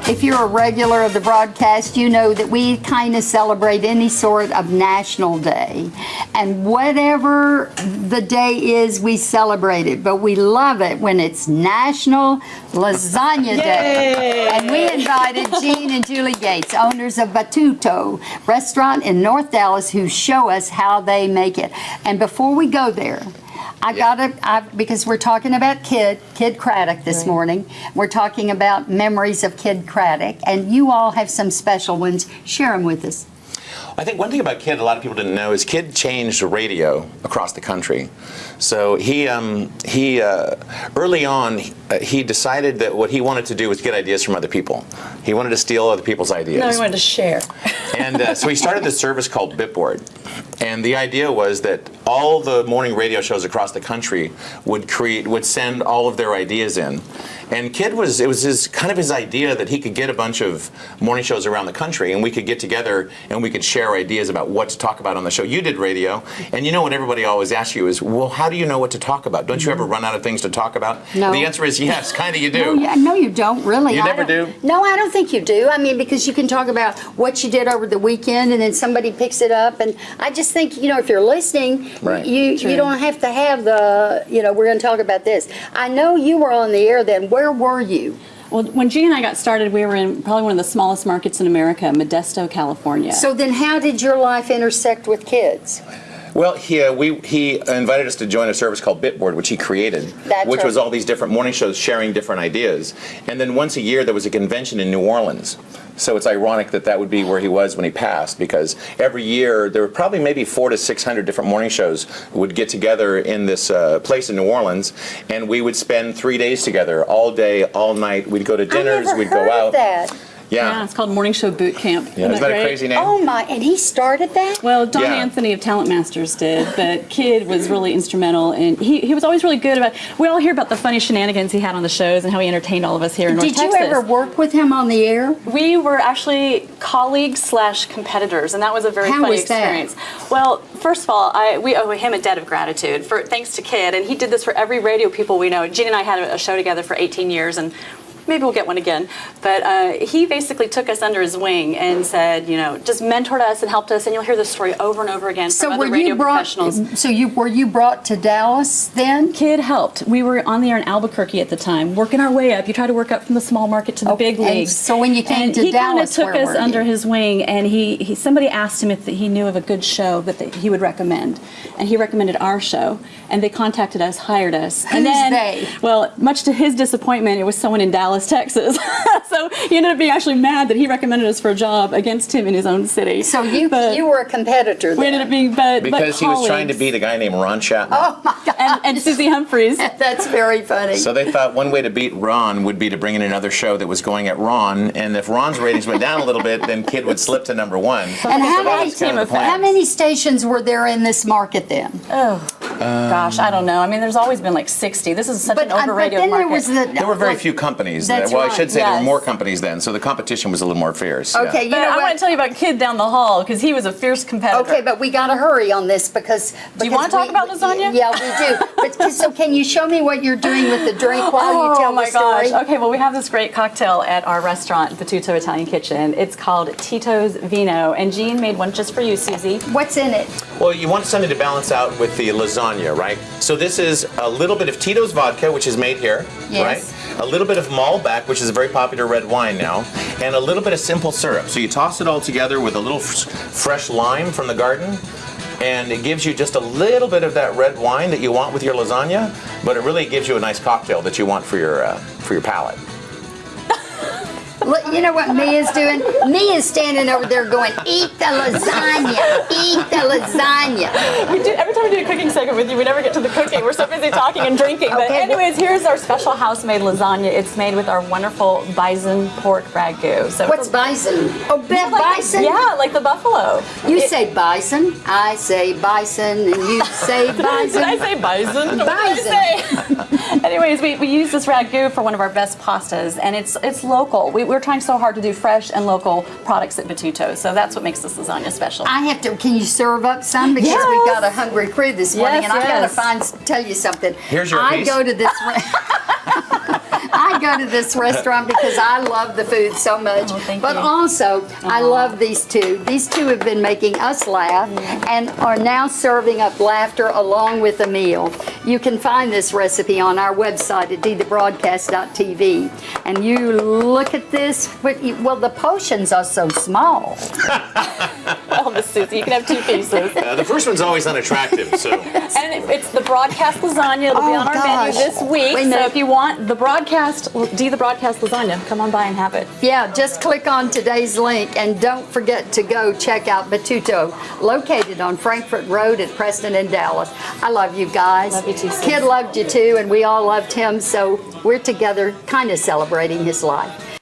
If you're a regular of the broadcast, you know that we kind of celebrate any sort of national day. And whatever the day is, we celebrate it. But we love it when it's National Lasagna Day. And we invited Gene and Julie Gates, owners of Batuto restaurant in North Dallas, who show us how they make it. And before we go there, because we're talking about Kid Craddock this morning. We're talking about memories of Kid Craddock, and you all have some special ones. Share them with us. I think one thing about Kid a lot of people didn't know is Kid changed radio across the country. So he early on, he decided that what he wanted to do was get ideas from other people. He wanted to steal other people's ideas. No, he wanted to share. And so he started this service called Bitboard. And the idea was that all the morning radio shows across the country would send all of their ideas in. And Kid it was his idea that he could get a bunch of morning shows around the country and we could get together and we could share ideas about what to talk about on the show. You did radio, and you know what everybody always asks you is, well, how do you know what to talk about? Don't you ever run out of things to talk about? No. The answer is yes, kind of you do. No, you don't, really. You never do? No, I don't think you do. I mean, because you can talk about what you did over the weekend and then somebody picks it up. And I just think, if you're listening, right. you don't have to have we're going to talk about this. I know you were on the air then. Where were you? Well, when Gene and I got started, we were in probably one of the smallest markets in America, Modesto, California. So then how did your life intersect with Kids? Well, he invited us to join a service called Bitboard, which he created, which was all these different morning shows sharing different ideas. And then once a year, there was a convention in New Orleans. So it's ironic that would be where he was when he passed, because every year there were probably maybe 400 to 600 different morning shows would get together in this place in New Orleans, and we would spend 3 days together, all day, all night. We'd go to dinners, we'd go out. That. Yeah, it's called Morning Show Boot Camp. Yeah, isn't that a crazy name? Oh my, and he started that? Well, Don Anthony of Talent Masters did, but Kid was really instrumental, and he was always really good about, we all hear about the funny shenanigans he had on the shows and how he entertained all of us here in North Texas. Did you ever work with him on the air? We were actually colleagues/competitors, and that was a very funny experience. Well, first of all, we owe him a debt of gratitude, thanks to Kid, and he did this for every radio people we know. Gene and I had a show together for 18 years, and maybe we'll get one again. But he basically took us under his wing and said, just mentored us and helped us. And you'll hear this story over and over again from other radio professionals. So were you brought to Dallas then? Kid helped. We were on the air in Albuquerque at the time, working our way up. You try to work up from the small market to the big leagues. So when you came to Dallas, he kind of took us under his wing, and somebody asked him if he knew of a good show that he would recommend. And he recommended our show. And they contacted us, hired us. Who's they? Well, much to his disappointment, it was someone in Dallas, Texas. So he ended up being actually mad that he recommended us for a job against him in his own city. So you were a competitor then. We ended up being, because he was trying to beat a guy named Ron Chapman. Oh my God. And Susie Humphreys. That's very funny. So they thought one way to beat Ron would be to bring in another show that was going at Ron, and if Ron's ratings went down a little bit, then Kid would slip to number one. And how many stations were there in this market then? Oh, gosh, I don't know. I mean, there's always been like 60. This is such an over-radioed market. There were very few companies. I should say there were more companies then, so the competition was a little more fierce. Okay, I want to tell you about Kid down the hall, because he was a fierce competitor. Okay, but we got to hurry on this because do you want to talk about lasagna? Yeah, we do. But so can you show me what you're doing with the drink while you tell the story? Oh my gosh. Okay, well, we have this great cocktail at our restaurant, Batuto Italian Kitchen. It's called Tito's Vino, and Jean made one just for you, Susie. What's in it? Well, you want something to balance out with the lasagna, right? So this is a little bit of Tito's vodka, which is made here, right? A little bit of Malbec, which is a very popular red wine now, and a little bit of simple syrup. So you toss it all together with a little fresh lime from the garden, and it gives you just a little bit of that red wine that you want with your lasagna, but it really gives you a nice cocktail that you want for your palate. You know what Mia's doing? Mia's standing over there going, eat the lasagna, eat the lasagna. Every time we do a cooking segment with you, we never get to the cooking. We're so busy talking and drinking. But anyways, here's our special house-made lasagna. It's made with our wonderful bison pork ragu. So what's bison? Oh, bison? Yeah, like the buffalo. You say bison, I say bison, and you say bison. Did I say bison? Bison. What did I say? Anyways, we use this ragu for one of our best pastas, and it's local. We're trying so hard to do fresh and local products at Batuto, so that's what makes this lasagna special. Can you serve up some? Because we got a hungry crew this morning, and I got to tell you something. Here's your piece. I go to this restaurant because I love the food so much. Thank But you. also, I love these two. These two have been making us laugh and are now serving up laughter along with a meal. You can find this recipe on our website at dthebroadcast.tv. And you look at this, well, the portions are so small. Well, Miss Susie, you can have 2 pieces. The first one's always unattractive, so. And it's the broadcast lasagna. It'll be Oh, on our gosh. menu this week. Wait a So minute. if you want the broadcast lasagna, come on by and have it. Yeah, just click on today's link and don't forget to go check out Batuto, located on Frankfurt Road at Preston and Dallas. I love you guys. Love you too, sis. Kid loved you too, and we all loved him, so we're together kind of celebrating his life.